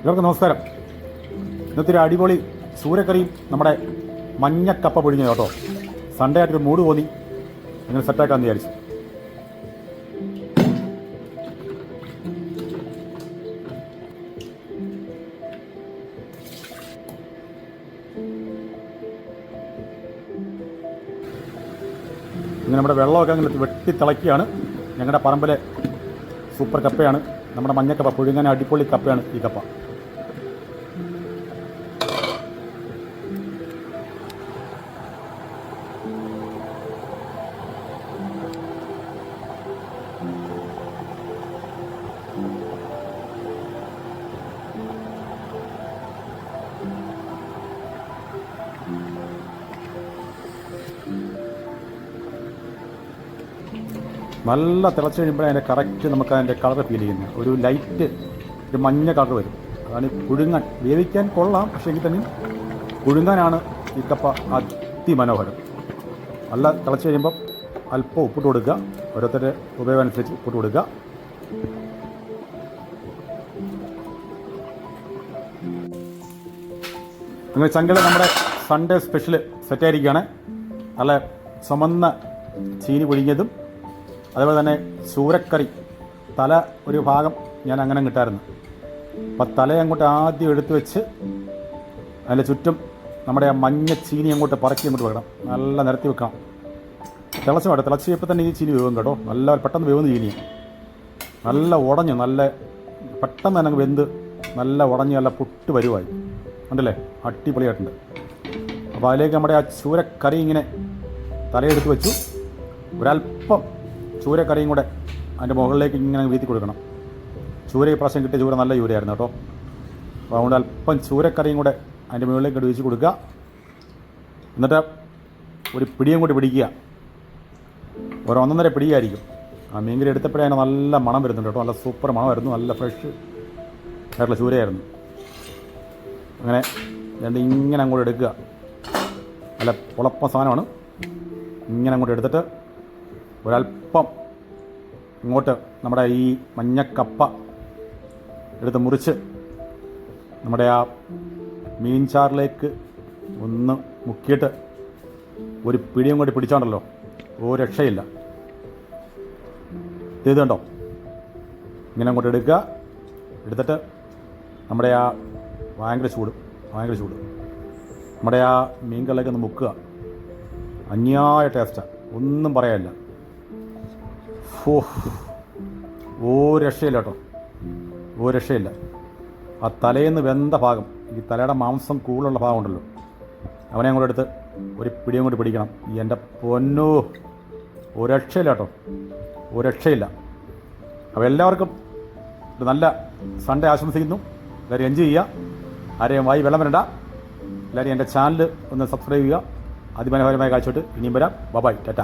ഇവർക്ക് നമസ്കാരം. ഇന്നത്തെ ഒരു അടിപൊളി സൂര്യക്കറിയും നമ്മുടെ മഞ്ഞക്കപ്പ പൊഴിഞ്ഞത് കേട്ടോ. സൺഡേ ആയിട്ടൊരു മൂഡ് തോന്നി, അങ്ങനെ സെറ്റാക്കാമെന്ന് വിചാരിച്ചു. ഇങ്ങനെ നമ്മുടെ വെള്ളമൊക്കെ അങ്ങനെ വെട്ടി തിളക്കിയാണ്. ഞങ്ങളുടെ പറമ്പിലെ സൂപ്പർ കപ്പയാണ് നമ്മുടെ മഞ്ഞക്കപ്പ. പുഴുങ്ങാൻ അടിപൊളി കപ്പയാണ് ഈ കപ്പ. നല്ല തിളച്ച് കഴിയുമ്പോഴേ അതിൻ്റെ കറക്റ്റ് നമുക്ക് അതിൻ്റെ കളർ ഫീൽ ചെയ്യുന്നത്. ഒരു ലൈറ്റ് ഒരു മഞ്ഞ കളർ വരും. അതാണ് പുഴുങ്ങാൻ. വേവിക്കാൻ കൊള്ളാം, പക്ഷേ എങ്കിൽ തന്നെ പുഴുങ്ങാനാണ് ഈ കപ്പ അതിമനോഹരം. നല്ല തിളച്ച് കഴിയുമ്പോൾ അല്പം ഉപ്പിട്ട് കൊടുക്കുക. ഓരോരുത്തരുടെ ഉപയോഗം അനുസരിച്ച് ഉപ്പിട്ട് കൊടുക്കുക. അങ്ങനെ ചങ്കൽ നമ്മുടെ സൺഡേ സ്പെഷ്യൽ സെറ്റായിരിക്കുകയാണ്. നല്ല ചുമന്ന ചീനി പൊഴിഞ്ഞതും അതേപോലെ തന്നെ ചൂരക്കറി. തല ഒരു ഭാഗം ഞാൻ അങ്ങനെ കിട്ടായിരുന്നു. അപ്പം തല അങ്ങോട്ട് ആദ്യം എടുത്ത് വെച്ച് അതിൻ്റെ ചുറ്റും നമ്മുടെ ആ മഞ്ഞ ചീനി അങ്ങോട്ട് പറക്കി അങ്ങോട്ട് വെക്കണം. നല്ല നിരത്തി വെക്കണം. തിളച്ച് വേണം. തിളച്ച് കഴിയുമ്പോൾ തന്നെ ഈ ചീനി വേവും കേട്ടോ. നല്ല പെട്ടെന്ന് വേവുന്ന ചീനിയാണ്. നല്ല ഉടഞ്ഞു, നല്ല പെട്ടെന്ന് തന്നെ വെന്ത് നല്ല ഉടഞ്ഞ് നല്ല പുട്ട് വരുവായി. ഉണ്ടല്ലേ, അടിപൊളിയായിട്ടുണ്ട്. അപ്പോൾ അതിലേക്ക് നമ്മുടെ ആ ചൂരക്കറി ഇങ്ങനെ തലയെടുത്ത് വെച്ചു. ഒരല്പം ചൂരക്കറിയും കൂടെ അതിൻ്റെ മുകളിലേക്ക് ഇങ്ങനെ വീത്തി കൊടുക്കണം. ചൂര ഈ പ്രാവശ്യം കിട്ടിയ ചൂര നല്ല ചൂരയായിരുന്നു കേട്ടോ. അപ്പോൾ അതുകൊണ്ട് അല്പം ചൂരക്കറിയും കൂടെ അതിൻ്റെ മുകളിലേക്ക് വീതിച്ച് കൊടുക്കുക. എന്നിട്ട് ഒരു പിടിയും കൂടി പിടിക്കുക. ഒരു 1.5 പിടിയായിരിക്കും. ആ മീൻകറി എടുത്തപ്പോഴേ അതിന് നല്ല മണം വരുന്നുണ്ട് കേട്ടോ. നല്ല സൂപ്പർ മണമായിരുന്നു. നല്ല ഫ്രഷ് ആയിട്ടുള്ള ചൂരയായിരുന്നു. അങ്ങനെ രണ്ട് ഇങ്ങനെ അങ്ങോട്ട് എടുക്കുക. നല്ല പുളപ്പ സാധനമാണ്. ഇങ്ങനെ അങ്ങോട്ട് എടുത്തിട്ട് ഒരല്പം ഇങ്ങോട്ട് നമ്മുടെ ഈ മഞ്ഞക്കപ്പ എടുത്ത് മുറിച്ച് നമ്മുടെ ആ മീൻചാറിലേക്ക് ഒന്ന് മുക്കിയിട്ട് ഒരു പിടിയും കൂടി പിടിച്ചോണ്ടല്ലോ, ഒരു രക്ഷയില്ല. ഇത് കണ്ടോ, ഇങ്ങനെ അങ്ങോട്ട് എടുക്കുക. എടുത്തിട്ട് നമ്മുടെ ആ ഭയങ്കര ചൂട് നമ്മുടെ ആ മീൻകറിലേക്ക് ഒന്ന് മുക്കുക. അന്യായ ടേസ്റ്റാണ്, ഒന്നും പറയാനില്ല. ഒരു രക്ഷയില്ല കേട്ടോ, ഒരു രക്ഷയില്ല. ആ തലേന്ന് വെന്ത ഭാഗം, ഈ തലയുടെ മാംസം കൂടുതലുള്ള ഭാഗം ഉണ്ടല്ലോ, അവനെ അങ്ങോട്ട് എടുത്ത് ഒരു പിടിയും കൊണ്ട് പിടിക്കണം. എൻ്റെ പൊന്നോ, ഒരു രക്ഷയില്ല കേട്ടോ, ഒരു രക്ഷയില്ല. അപ്പോൾ എല്ലാവർക്കും ഒരു നല്ല സൺഡേ ആശംസിക്കുന്നു. എല്ലാവരും എൻജോയ് ചെയ്യുക. ആരെയും വായി വെള്ളം വരണ്ട. എല്ലാവരും എൻ്റെ ചാനൽ ഒന്ന് സബ്സ്ക്രൈബ് ചെയ്യുക. അതിമനോഹരമായ കാഴ്ചയോട്ട് ഇനിയും വരാം. ബൈ, ടാറ്റ.